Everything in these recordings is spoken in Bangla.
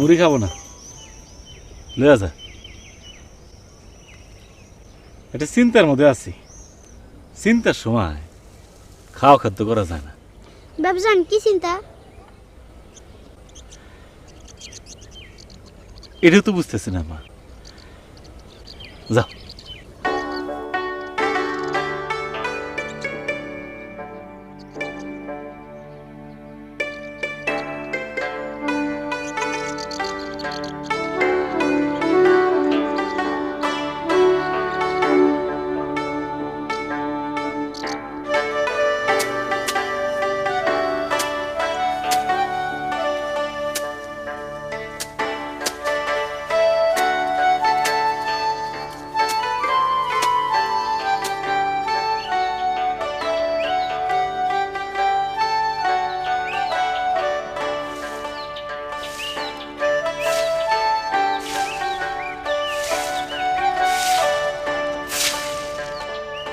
মুড়ি খাবো না, লয়ে যা। এটা চিন্তার মধ্যে আছি, চিন্তার সময় খাওয়া খাদ্য করা যায় না। বাবজান কি চিন্তা? এটা তো বুঝতেছি না মা, যাও।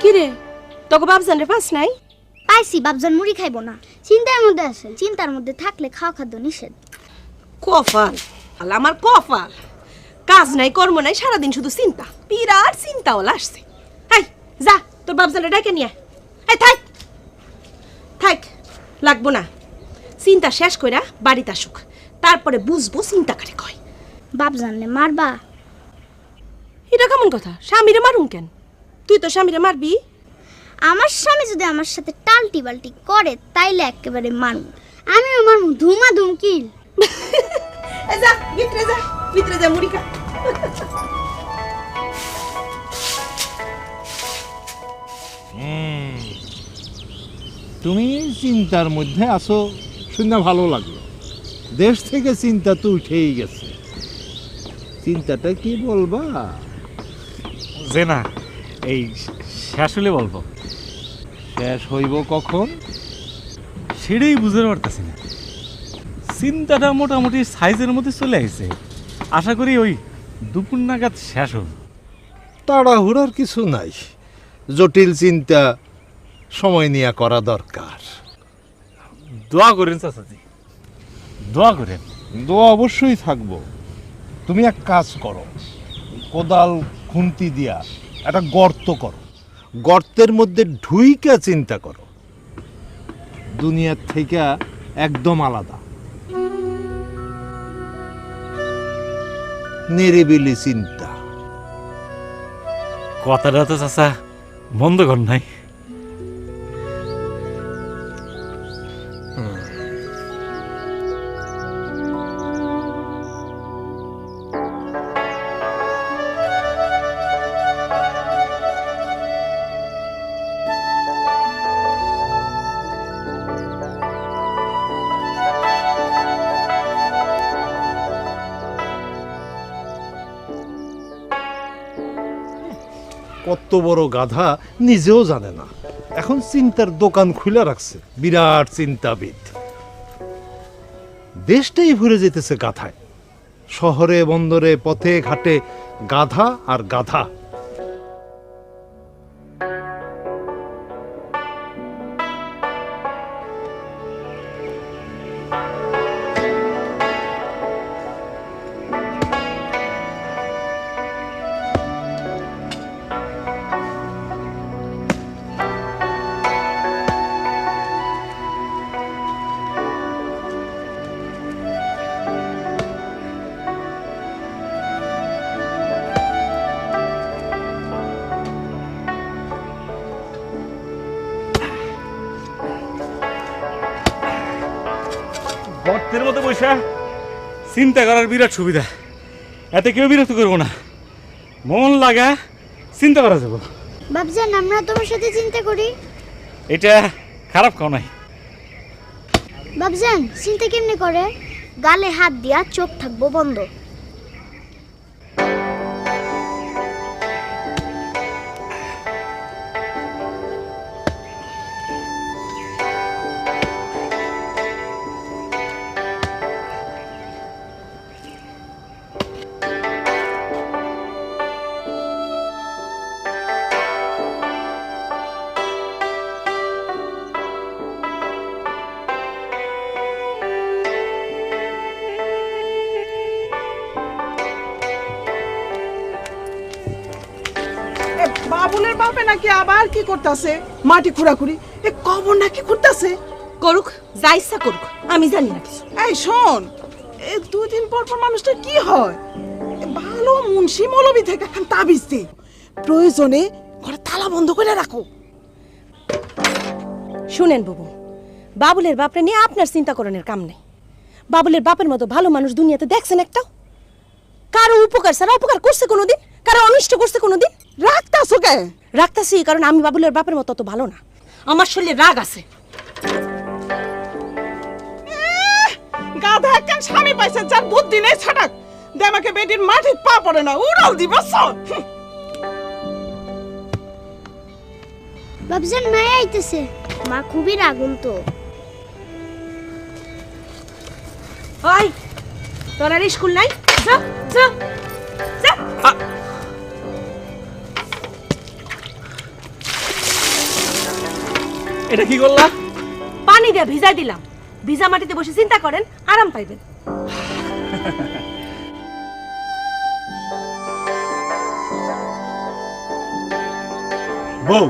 কিরে তোকে বাবজান রে পাস নাই? পাইছি, বাবজান মুড়ি খাইবো না, চিন্তার মধ্যে আছে। চিন্তার মধ্যে থাকলে খাওয়া খাদ্য নিষেধ। কপাল, আমার কপাল, কাজ নাই কর্ম নাই, সারাদিন শুধু চিন্তা, বিরাট চিন্তা ওলা আসছে। হাই যা তোর বাবজান রে ডাকে নিয়ে আয়। থাক থাক, লাগবো না, চিন্তা শেষ কইরা বাড়িতে আসুক, তারপরে বুঝবো চিন্তা কারে কয়। বাবজানলে মারবা? এটা কেমন কথা? স্বামীরে মারুম কেন? তুই তো স্বামীরে মারবি। আমার স্বামী যদি আমার সাথে টালটি বাল্টি করে তাইলে একেবারে মারু, আমিও মারু, ধুমা ধুমকিল। যা ভিতরে যা, ভিতরে যা, মুড়ি খা। তুমি চিন্তার মধ্যে আসো শুনে ভালো লাগলো। দেশ থেকে চিন্তা তো উঠেই গেছে, চিন্তাটা কি বলবা? যে না, এই শেষ হলে বলবো। শেষ হইব কখন সেটাই বুঝতে পারতেছি না। চিন্তাটা মোটামুটি সাইজের মধ্যে চলে আসছে, আশা করি ওই দুপুর নাগাদ শেষ হবে। তাড়াহুড়ার কিছু নাই, জটিল চিন্তা সময় নিয়ে করা দরকার। দোয়া করেন চাচাজি, দোয়া করেন। দোয়া অবশ্যই থাকবো। তুমি এক কাজ করো, কোদাল খুন্তি দিয়া একটা গর্ত করো, গর্তের মধ্যে ঢুইকা চিন্তা করো, দুনিয়ার থেকে একদম আলাদা, নিরিবিলি চিন্তা। কথাটা তো চাচা মন্দ কর নাই। কত বড় গাধা নিজেও জানে না, এখন চিন্তার দোকান খুলে রাখছে, বিরাট চিন্তাবিদ। দেশটাই ভরে যেতেছে গাধায়, শহরে বন্দরে পথে ঘাটে গাধা আর গাধা। গর্তের মধ্যে বসে চিন্তা করার বিরাট সুবিধা, এতে কেউ বিরক্ত করবো না, মন লাগা চিন্তা করা যাবো। বাবজান আমরা তোমার সাথে চিন্তা করি। এটা খারাপ কাও নাই। বাবজান চিন্তা কেমনে করে? গালে হাত দিয়া চোখ থাকবো বন্ধ। বাবুলের বাপে নাকি আবার কি করতেছে, মাটি খুঁড়াখুড়ি, এ কবর নাকি খুঁড়তেছে। করুক, যা ইচ্ছা করুক, আমি জানি না কিছু। এই শোন, এই 2 দিন পর পর মানুষটা কি হয়, এ ভালো মুন্সি মৌলবি থেকে এখন তাবিজ দে, প্রয়োজনে ঘরে তালা বন্ধ করে রাখো। শুনেন বাবু, বাবুলের বাপরে নিয়ে আপনার চিন্তা করানোর কাম নেই। বাবুলের বাপের মতো ভালো মানুষ দুনিয়াতে দেখছেন একটাও? কারো উপকার ছাড়া অপকার করছে কোনোদিন? কারো অনিষ্ট করছে কোনোদিন? রাখতাছো কে? রাখতাছি কারণ আমি বাবুলের বাপের মতো তো ভালো না। আমার শরীরে রাগ আছে। গাধা একখান স্বামী পাইছে যার বুদ্ধি নেই ছাটাক, দেমাকে বেটির মাটির পা পড়ে না, উড়াল দিব। বাবজান মা আইতেছে, মা খুবই রাগুন্ত। ওই তোর আর স্কুল নাই? যা যা যা। এটা কি করলা? পানি দিয়ে ভিজাই দিলাম। ভিজা মাটিতে বসে চিন্তা করেন, আরাম পাইবেন। বউ,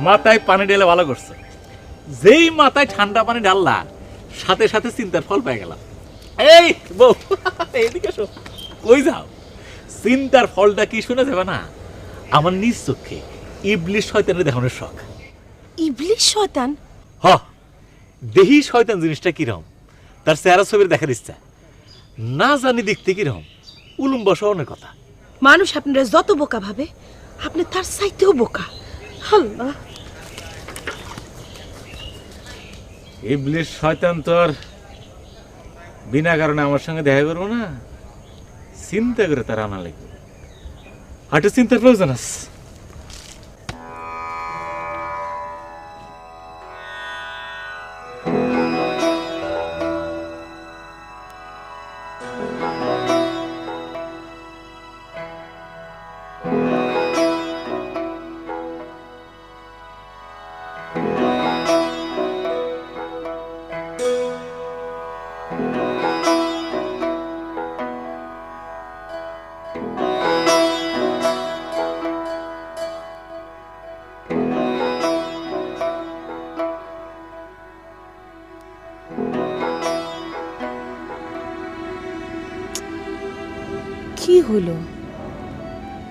মাথায় পানি ঢেলে ভালো করছে। যেই মাথায় ঠান্ডা পানি ঢাললা, সাথে সাথে চিন্তার ফল পেয়ে গেলাম। এই বউ, এইদিকে এসো। কই যাও? চিন্তার ফলটা কি শুনে যাবে না? আমার নিজ চোখে ইবলিশ শয়তানের দেখানোর শখ। ইবলিশ শয়তান? হ, দেহি শয়তান জিনিসটা কিরকম, তার চেহারা ছবির দেখার ইচ্ছা। না জানি দেখতে কিরকম, উলুম বসানোর কথা। মানুষ আপনারা যত বোকা ভাবে, আপনি তার চাইতেও বোকা। আল্লাহ, ইবলিশ শয়তান তো আর বিনা কারণে আমার সঙ্গে দেখা করবো না, চিন্তা করে তার আনা লাগবে। হাটে চিন্তার প্রয়োজন আছে। কি হইল?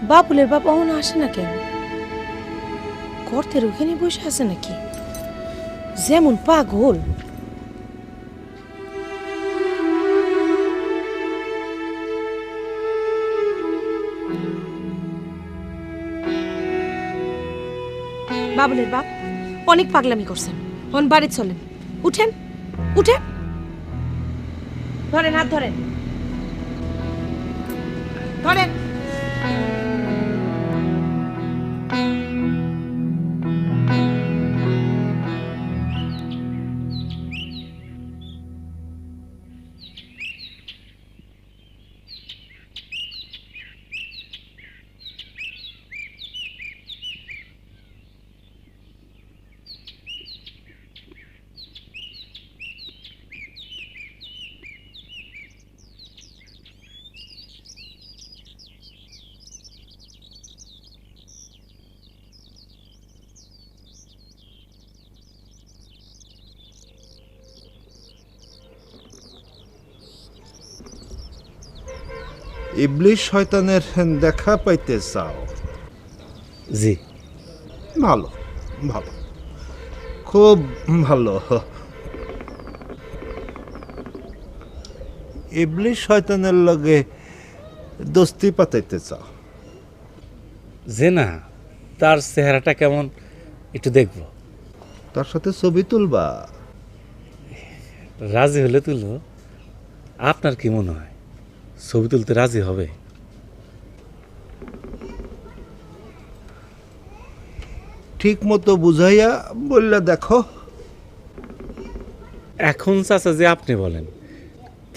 বাবুলের বাপ অহন আসে না কেন? গর্তের ওখানে বসে আছে নাকি? যেমন পাগল। বাবুলের বাপ অনেক পাগলামি করছেন, হন বাড়ি চলেন। উঠেন উঠেন, ধরেন হাত ধরেন ধরেন। ইবলিশ শয়তানের দেখা পাইতে চাও? জি। ভালো ভালো, খুব ভালো। ইবলিশ শয়তানের লগে দোস্তি পাতাইতে চাও? যে না, তার চেহারাটা কেমন একটু দেখবো। তার সাথে ছবি তুলবা? রাজি হলে তুলবো। আপনার কি মনে হয়, ছবি তুলতে রাজি হবে? ঠিক মতো বুঝাইয়া বললে দেখো। এখন চাচা যে আপনি বলেন,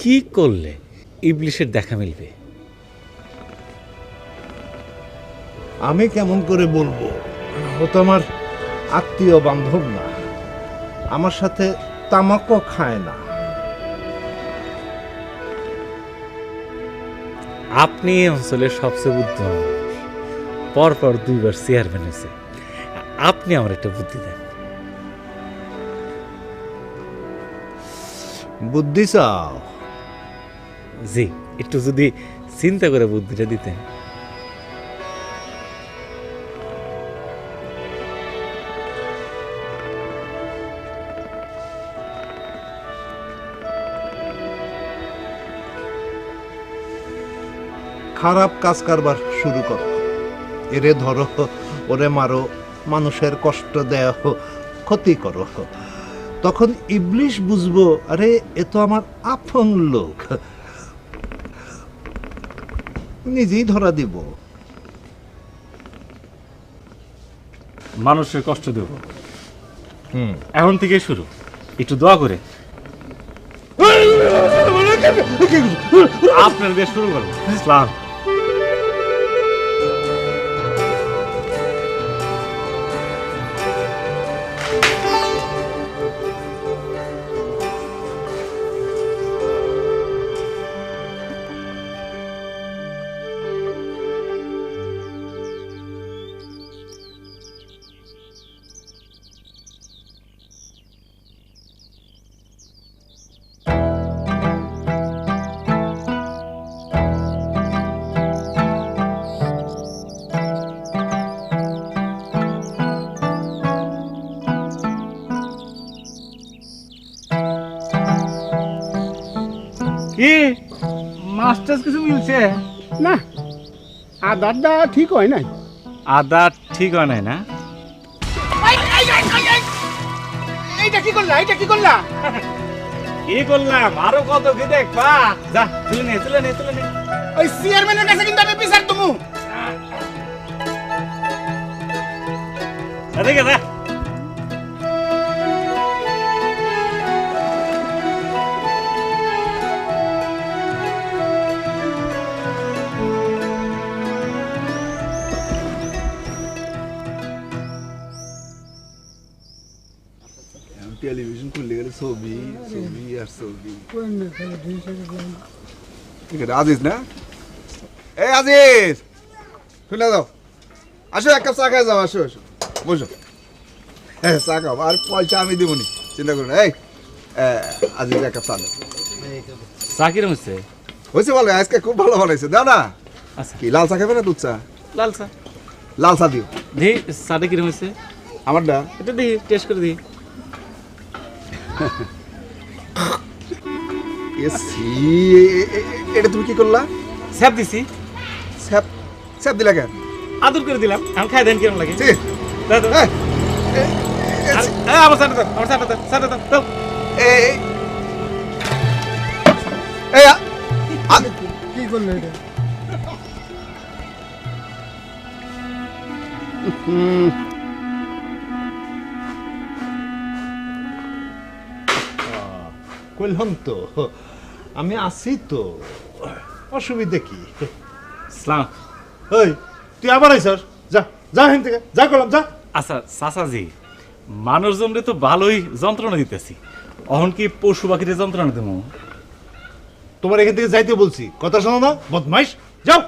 কি করলে ইবলিশের দেখা মিলবে? আমি কেমন করে বলবো? ও তো আমার আত্মীয় বান্ধব না, আমার সাথে তামাকও খায় না। আপনি এই অঞ্চলের সবচেয়ে বুদ্ধিমান মানুষ, পর পর 2বার চেয়ারম্যান হয়েছে। আপনি আমার একটা বুদ্ধি দেন। বুদ্ধি চাও? জি, একটু যদি চিন্তা করে বুদ্ধিটা দিতেন। খারাপ কাজ কারবার শুরু করো, এরে ধরো, ওরে মারো, মানুষের কষ্ট দেয়, ক্ষতি করো। তখন ইবলিশ বুঝবো, আরে এ তো আমার আপন লোক, নিজেই ধরা দিব। মানুষের কষ্ট দেব, এখন থেকে শুরু, একটু দোয়া করে আপনার দিয়ে শুরু করবো। ইসলাম কি মাস্টার কিছু মিলছে না? আদারটা ঠিক হয় নাই। আদা ঠিক হয় নাই না? এইটা কি করলা? এইটা কি করলা? কি করলাম? আরো কত কি দেখবা? যা তুলে নে, তুলে নে, তুলে নে। ওই চেয়ারম্যানের কাছে কিন্তু আমি বিচার তুমি। এদিকে যা। টেলিভিশন খুললে গেলে ছবি ছবি আর ছবি। ঠিক আছে, আজিজ না? এই আজিজ, শুনে যাও, আসো এক কাপ চা খাই যাও, আসো আসো, বসো। হ্যাঁ, চা খাও, আর পয়সা আমি দেবনি, চিন্তা করুন। এই আজিজ, এক কাপ চা দাও। চা কিরম হচ্ছে? হয়েছে ভালো, আজকে খুব ভালো বানাইছে, দাও না। আচ্ছা, কি লাল চা খাবে না দুধ চা? লাল চা। লাল চা দিও। দেখি চাটা কিরম হচ্ছে, আমারটা একটু দেখি, টেস্ট করে দিই। এটা তুমি কি করলা? স্যাপ দিছি। স্যাপ স্যাপ দিলা কেন? আদর করে দিলাম, এখন খাই দেন কিরম লাগে। ঠিক দাও, দাও। এই, আমার চাটা দাও, আমার চাটা দাও, চাটা দাও, দাও। এই, এই, কি করলো এটা? কইলাম তো, আমি আছি তো, অসুবিধা কি? ইসলাম, ওই তুই আবার আইসস, যা যা হেন থেকে, যা করলাম, যা। আচ্ছা চাচাজি, মানুষজনরে তো ভালোই যন্ত্রণা দিতেছি, অহন কি পশু পাখিরে যন্ত্রণা দেবো? তোমার এখান থেকে যাইতে বলছি, কথা শোনো না, বদমাইশ, যাও।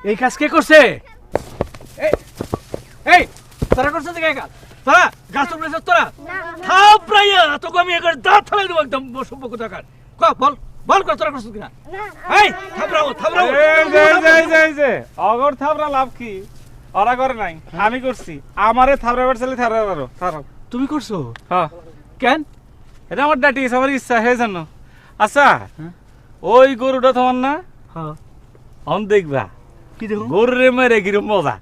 এই কাজ কে করছে? এই তোরা করছিস কি কাজ? তোরা গাছ উপড়েছিস তোরা? থাপ প্রাইয়া তোকে আমি একবার দাঁত ফেলে দেবো একদম সম্পর্ক টাকার। বল বল কর তোরা করছিস কিনা? এই থাপড়াও থাপড়াও। যে অগর থাবরা লাভ কি? ওরা করে নাই, আমি করছি। আমারে থাবরাবার ছেলে থাবরাবারও থারাও। তুমি করছো? হ্যাঁ, কেন? এটা আমার ডাটিস, আমার ইচ্ছা হয়ে জানো। আচ্ছা ওই গরুটা তোমার না? হ্যাঁ। অন দেখবা কি দেখো? গরুরে মেরে কিরম মজা।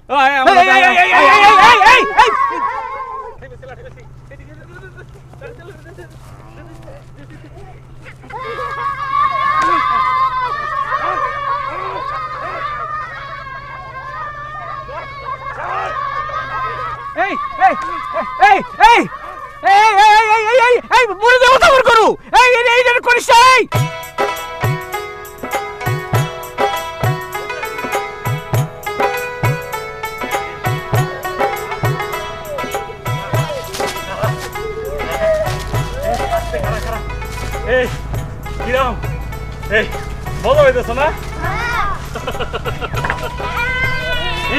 এই এই এই এই এই এই এই এই এই মরে যাও তো করু। এই এই এই করিস এই। এই কিরম? এই মজা হইতেছ না?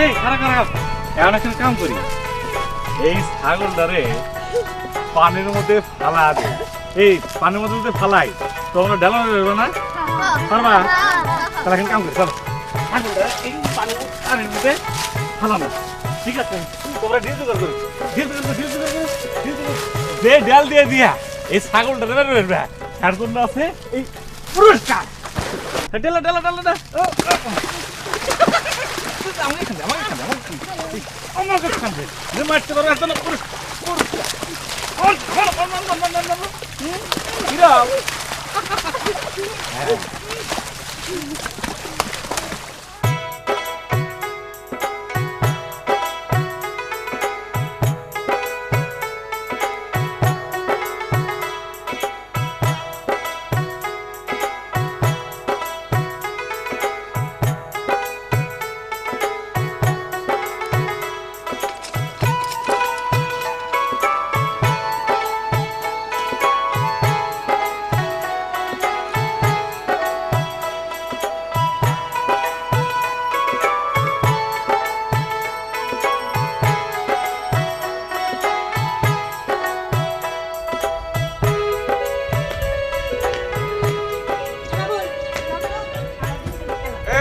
এই খারাপ খারাপ এখন একটা কাম করি, এই ছাগলটারে পানির মধ্যে ফালা দে। এই পানির মধ্যে যদি ফালাই তো আমরা ডালানো যাবে না? পারবা? তাহলে এখন কাম করি, চলো ছাগলটা এই পানির মধ্যে ফালানো। ঠিক আছে, তোমরা ডিল জোগাড় করো, যে ডাল দিয়ে দিয়া এই ছাগলটা দেবে বেরবে, তার জন্য আছে এই পুরস্কার। ডালা ডালা ডালা ডালা আমাকে খাবে যে মারতে পারবে এত না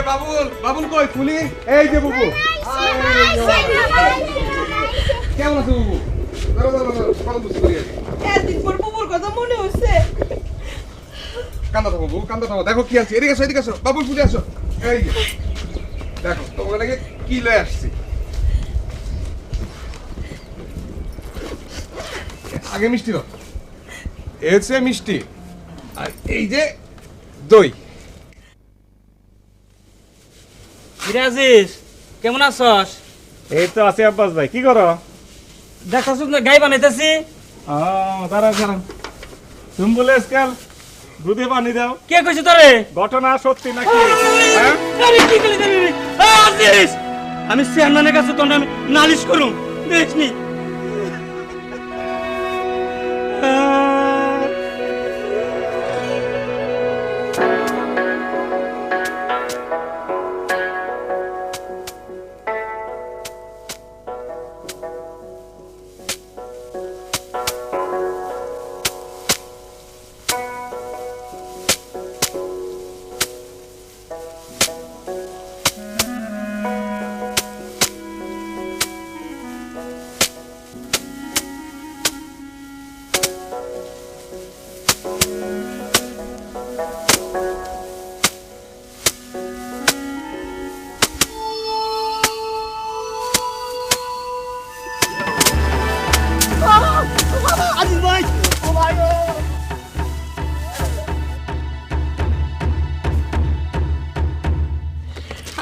বাবুল বাবুল কই ফুলি? এই যে বুবু, কেমন আছো বুবু? দাঁড়াও দাঁড়াও দাঁড়াও, কত বুঝতে পারি। এতদিন পর বুবুর কথা মনে হচ্ছে। কান্দা থাকো বুবু, কান্দা থাকো। দেখো কি আনছি, এদিকে আসো এদিকে আসো। বাবুল ফুলি আসো। এই যে দেখো তোমাকে নাকি কি লয়ে আসছি। আগে মিষ্টি দাও, এই হচ্ছে মিষ্টি, আর এই যে দই। বিরাজিস কেমন আছস? এই তো আছে আব্বাস ভাই, কি করো? দেখছস না গাই বানাইতেছি। দাঁড়াও দাঁড়াও, তুমি বলে আজকাল দুধে পানি দাও। কে কইছে তোরে? ঘটনা সত্যি নাকি? হ্যাঁ? আরে কি কইলি রে? আজিস আমি চেয়ারম্যানের কাছে তোর আমি নালিশ করুম, দেখিসনি?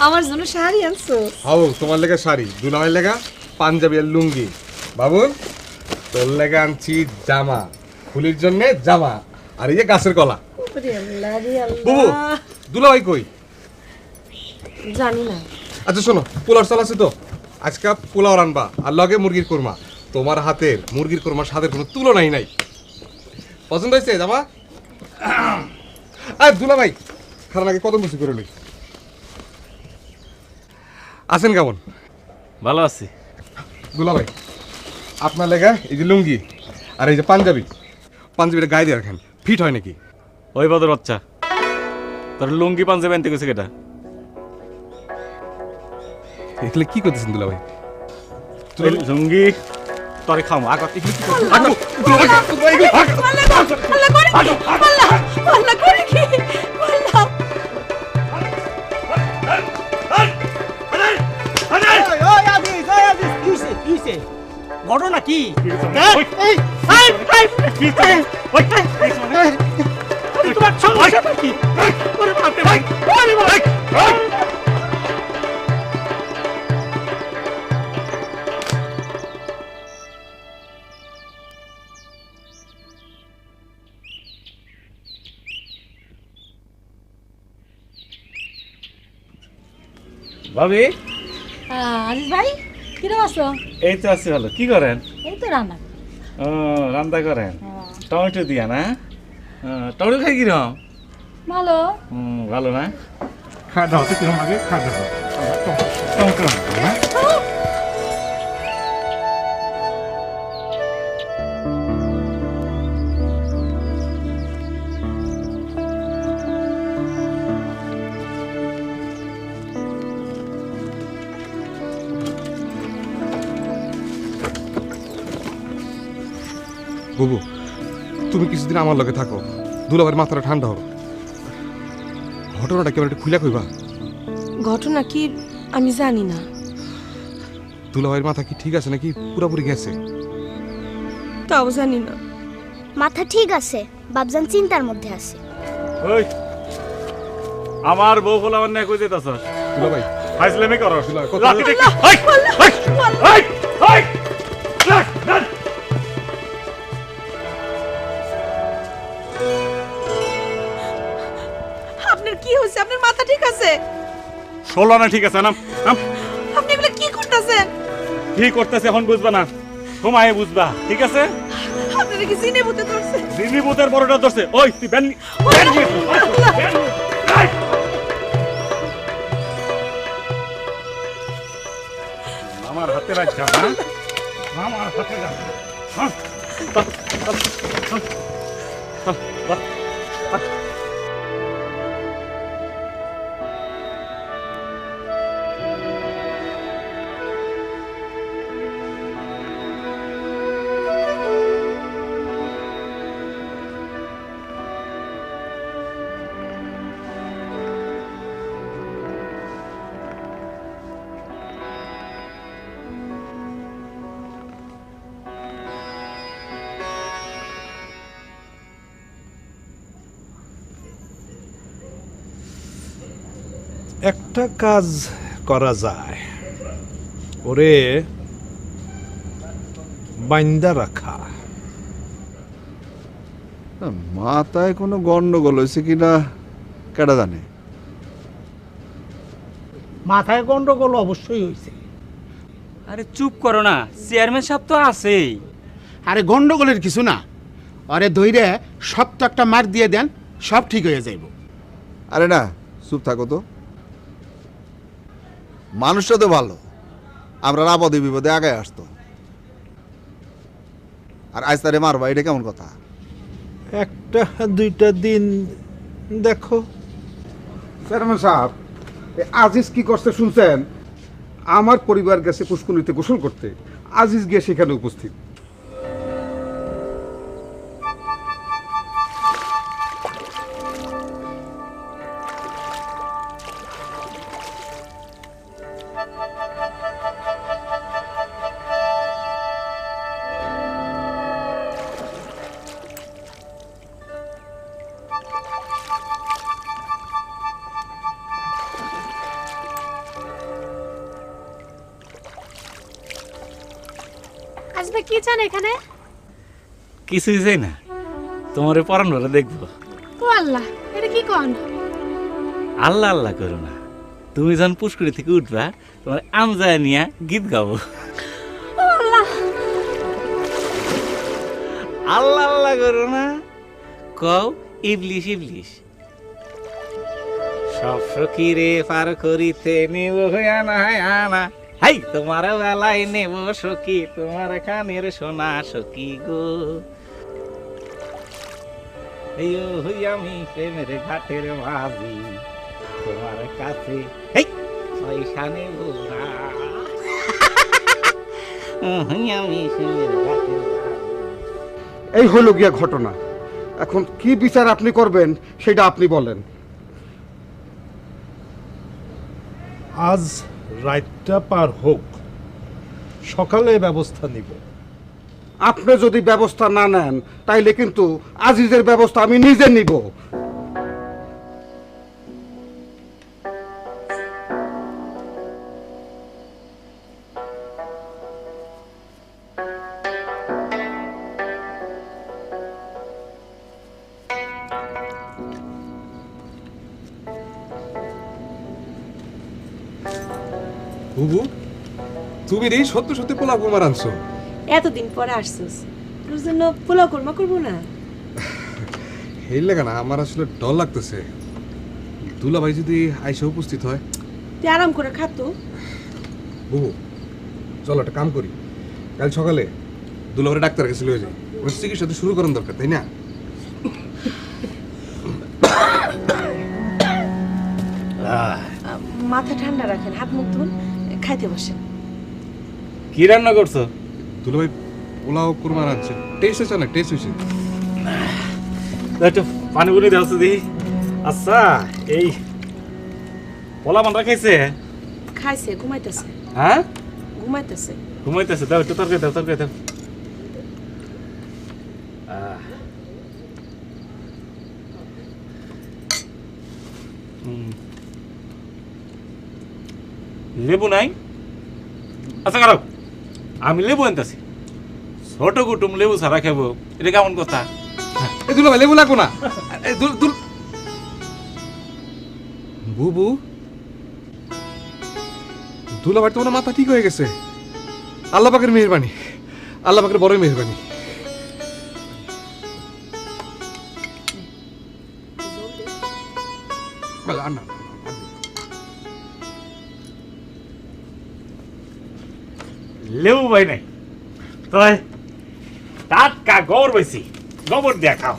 আমার জন্য শাড়ি আনছো? হাও তোমার লেগা শাড়ি, দুলামের লেগা পাঞ্জাবি আর লুঙ্গি। বাবুল তোর লেগা আনছি জামা, ফুলির জন্য জামা, আর এই যে গাছের কলা। বুবু দুলাভাই কই? জানি না। আচ্ছা শোনো, পোলার চাল আছে তো, আজকে পোলাও রানবা আর লগে মুরগির কোরমা। তোমার হাতের মুরগির কোরমার স্বাদের কোনো তুলনাই নাই। পছন্দ হয়েছে জামা? আর দুলাভাই খারাপ আগে কত কিছু করে লই। আছেন কেমন? ভালো আছি। দুলা ভাই, আপনার লেগা এই যে লুঙ্গি আর এই যে পাঞ্জাবিটা গায়ে দিয়ে রাখেন, ফিট হয় নাকি? ওই বদর বাচ্চা, তোর লুঙ্গি পাঞ্জাবি আনতে গেছে কেটা? এগুলো কি করতেছেন দুলা ভাই? লুঙ্গি তোরে খামো আগত ঘটনা কি? তোমার সমস্যাটা কি? ভাবি, আজিজ ভাই কিরম আছো? এই তো আছি ভালো। কি করেন? এই তো রান্না। ও, রান্না করেন টমেটো দিয়া না? টমেটো খাই কিরম? ভালো। ভালো না? খাওয়া দাওয়া তো কিরম লাগে? খাওয়া দাওয়া টমেটো না? বুবু, তুমি কিছুদিন আমার লগে থাকো, দুলাভাইয়ের মাথাটা ঠান্ডা হবে। ঘটনাটা কেমন একটু খুলে কইবা? ঘটনা কি আমি জানি না। দুলাভাইয়ের মাথা কি ঠিক আছে নাকি পুরোপুরি গেছে? তাও জানি না। মাথা ঠিক আছে, বাবজান চিন্তার মধ্যে আছে। ওই আমার বউ বলে আমার নেক হইতে তাছস দুলাভাই ফাইজলামি করো। দুলাভাই, কত- লাঠি দেখি। ওই ওই ওই লাগ লাগ। আপনার কি হয়েছে? আপনার মাথা ঠিক আছে? ষোলো না ঠিক আছে নাম নাম। আপনি এগুলো কি করতেছেন? কি করতেছে এখন বুঝবা না, সময়ে বুঝবা, ঠিক আছে? আপনারা কি সিনে ভূতে ধরছে? দিদি বুতের বড়টা ধরছে। ওই তুই ব্যান আমার হাতে রাখা না, আমার হাতে রাখা। একটা কাজ করা যায়, ওরে বাইন্দা রাখা। মাথায় কোনো গন্ডগোল হয়েছে কিনা কেডা জানে? মাথায় গন্ডগোল অবশ্যই হয়েছে। আরে চুপ করো না, চেয়ারম্যান সাহেব তো আছেই। আরে গন্ডগোলের কিছু না, আরে দইরে শক্ত একটা মার দিয়ে দেন, সব ঠিক হয়ে যাইব। আরে না, চুপ থাকো তো। মানুষটা তো ভালো, আমরা আপদে বিপদে আগায় আসতো, আর আজ তারে মারবা, এটা কেমন কথা? একটা দুইটা দিন দেখো। চেয়ারম্যান সাহেব, আজিজ কি করতে শুনছেন? আমার পরিবার গেছে পুষ্করিতে গোসল করতে, আজিজ গিয়ে সেখানে উপস্থিত। আজবে কি চান এখানে? কিছুই চাই না, তোমার পরান ভরে দেখবো। ও আল্লাহ, এটা কি কোন? আল্লাহ আল্লাহ করো না, তুমি যখন পুষ্করি থেকে উঠবা তোমার আমজায় নিয়ে গীত গাবো। ও আল্লাহ, আল্লাহ আল্লাহ করো না, কও ইবলিশ ইবলিশ। সব সখীরে পার করিতে নিব আনা আনা হাই তোমার বেলায় নেব সখী তোমার কানের সোনা সখী গো এইও হই আমি প্রেমের ঘাটের মাঝি তোমার কাছে হেই পয়সা নেব না হই আমি প্রেমের ঘাটের এই হলো গিয়া ঘটনা। এখন কি বিচার আপনি করবেন সেটা আপনি বলেন। আজ রাতটা পার হোক, সকালে ব্যবস্থা নিব। আপনি যদি ব্যবস্থা না নেন তাইলে কিন্তু আজিজের ব্যবস্থা আমি নিজে নিব। বুবু তুমি এই সত্য সত্যি পোলাও কুমার আনছো? এতদিন পরে আসছিস, তোর জন্য পোলাও কোরমা করবো না? এই লাগে না, আমার আসলে ডর লাগতেছে। দুলাভাই যদি আইসা উপস্থিত হয়। তুই আরাম করে খাতো। বুবু চলো একটা কাম করি, কাল সকালে দুলাভাই ডাক্তার কাছে লয়ে যাই, ওর চিকিৎসা তো শুরু করার দরকার, তাই না? মাথা ঠান্ডা রাখেন, হাত মুখ ধুন, খাইতে বসেন। কি রান্না করছো? দুলাভাই পোলাও কুরমা রাঁধছে, টেস্ট হয়েছে না? টেস্ট হয়েছে। একটু পানি পুনি দাও তো দেখি। আচ্ছা এই পোলা মানরা খাইছে? খাইছে, ঘুমাইতেছে। হ্যাঁ ঘুমাইতেছে। ঘুমাইতেছে, দাও একটু তরকারি দাও, তরকারি দাও। লেবু নাই? আচ্ছা কারো আমি লেবু আনতেছি, ছোট কুটুম লেবু ছাড়া খাবো, এটা কেমন কথা? এই দুলাভাই লেবু লাগবো না। বুবু দুলাভাই তো মাথা ঠিক হয়ে গেছে। আল্লাহ পাকের মেহেরবানি, আল্লাহ পাকের বড়ই মেহেরবানি। লেবু ভাই নাই তাই টাটকা গোবর বেশি, গোবর দিয়া খাও।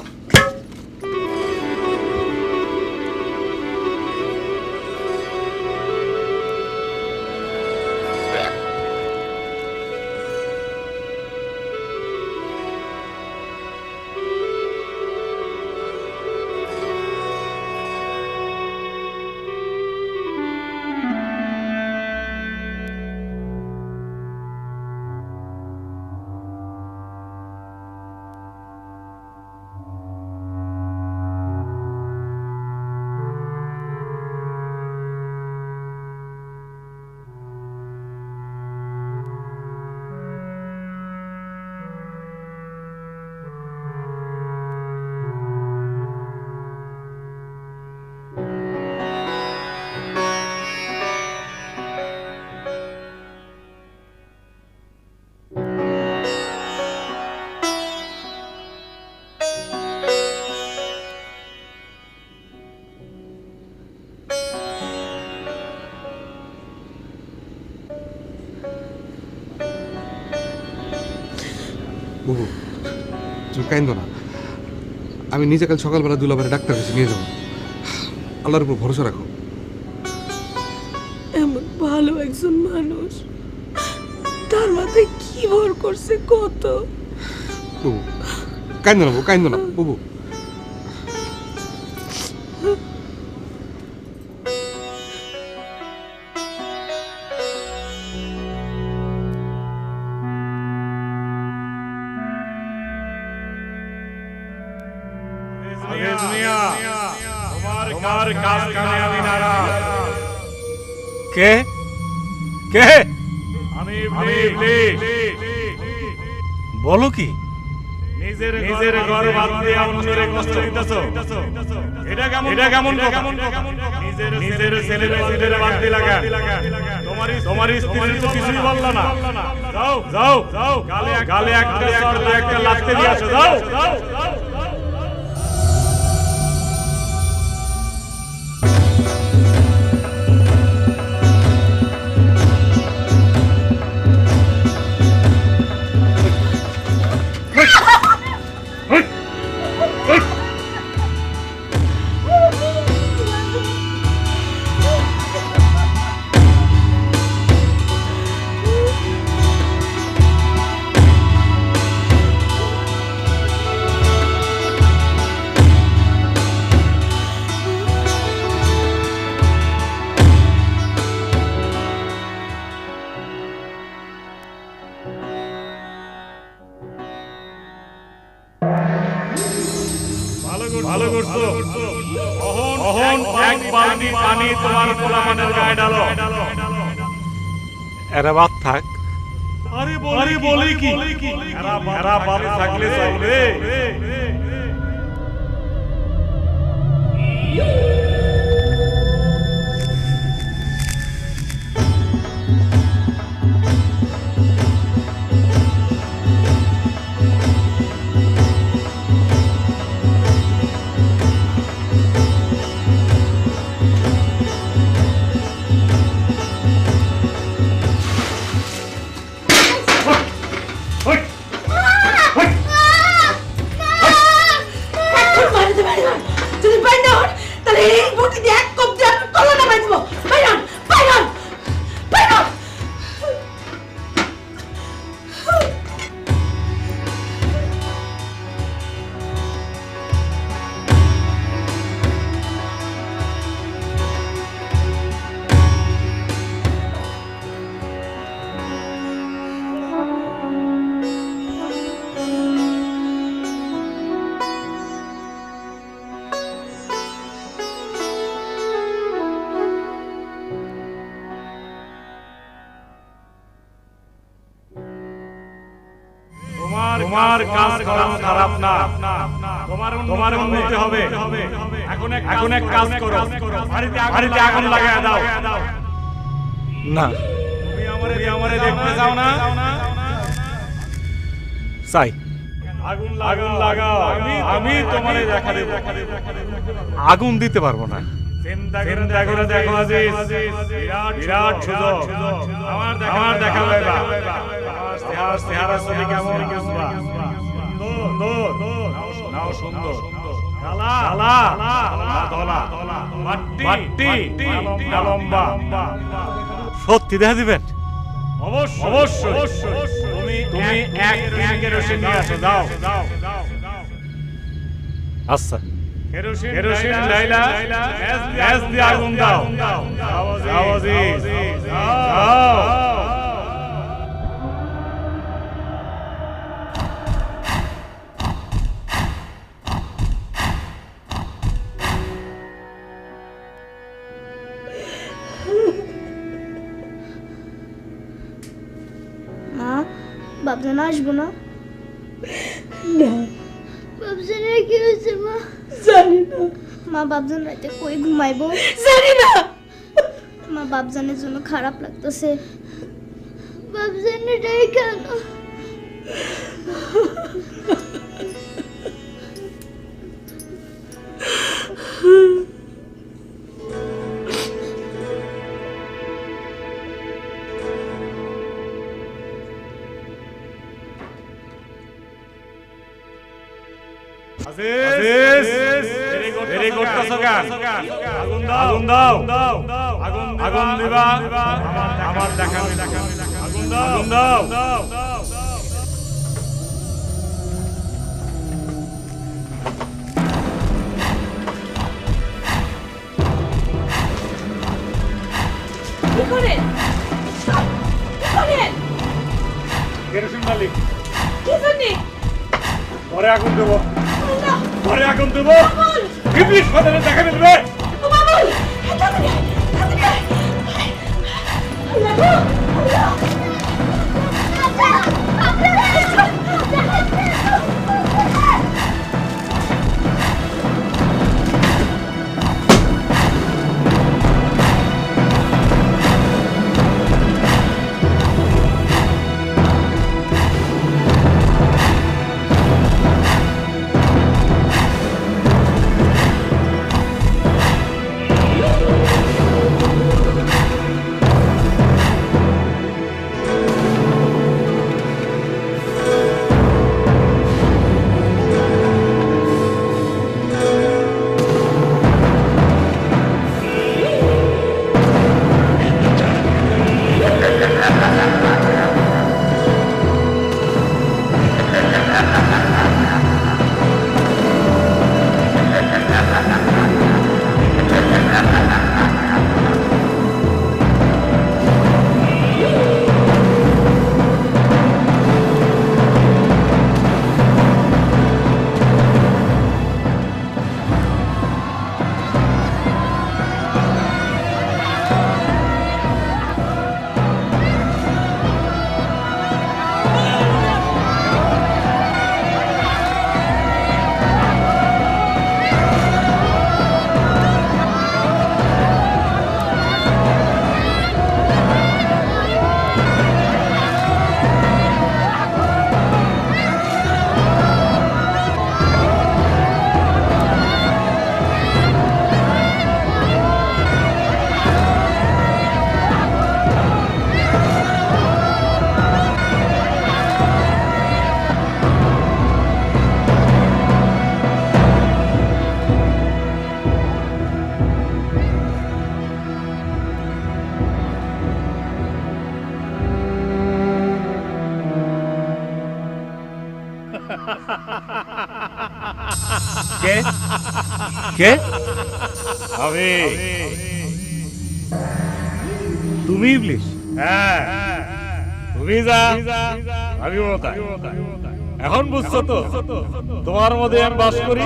বুবু তুমি কাইন্দো না, আমি নিজে কাল সকালবেলা দুলাভাই ডাক্তার কাছে নিয়ে যাবো। আল্লাহর উপর ভরসা রাখো। এমন ভালো একজন মানুষ, তার মাথায় কি ভর করছে কত। বুবু কাইন্দো না, বুবু কাইন্দো না, বুবু। কে কে বলো কি? নিজের ঘর বাদ দিয়ে অন্যরে কষ্ট দিতেছো, এটা কেমন কথা? নিজের ছেলে মেয়েদের বাদ দিয়ে লাগা, তোমার স্ত্রী তো কিছুই বললা না। যাও যাও যাও, গালে একটা চড় দিয়ে একটা লাথি দিয়ে আসো, যাও। এক বালতি পানি তোমার পোলাপানের গায়ে ডালো। এরা বাদ থাক। আরে বলি কি এরা বাদ থাকলে চলবে? যদি বাইর না হন তাহলে এই বটি দিয়ে এক কপ দিয়ে কলাটা বাইর দিব। বাইর হন, বাইর হন, বাইর হন। তোমার কাজ খারাপ না, তোমার উন্নতি হবে। এখন এক কাজ করো, বাড়িতে আগুন লাগায় দাও। না, তুমি আমারে দেখতে চাও না? চাই। আগুন লাগাও, আমি তোমারে দেখা দেব। আগুন দিতে পারবো না। চিন্তা করে দেখো আজিজ, বিরাট সুযোগ আমার দেখা পাইবা। আমার চেহারা ছবি কেমন বুঝবা? নাও সুন্দর, কালা ধলা, মাটি না লম্বা। সত্যি দেখা দিবেন? অবশ্যই। তুমি এক কেরোসিন নিয়ে আসো, যাও। আচ্ছা, কেরোসিন লাইলা গ্যাস দিয়ে আগুন দাও। যাও আজিজ, যাও। মা, বাবজান আসবো না? বাবজানের কি হয়েছে মা? জানি না। মা, বাবজান রাতে কই ঘুমাইবো? জানি না। মা, বাবজানের জন্য খারাপ লাগতেছে। বাবজানের ডাই কেন? আগুন দিবা, আমার দেখা আগুন দাও। কি করেন? কেরোসিন মালিক, কি জানি? ঘরে আগুন দেবো, ঘরে আগুন দেবো। ইবলিশ ফাদারে দেখা মিলবে। বাবুল, তাড়াতাড়ি আয়, তাড়াতাড়ি আয়। আল্লাহ, আল্লাহ। কে কে আমি তুমি ইবলিশ? হ্যাঁ, তুমি যা, আমি তাই। এখন বুঝছো তো তোমার মধ্যে আমি বাস করি।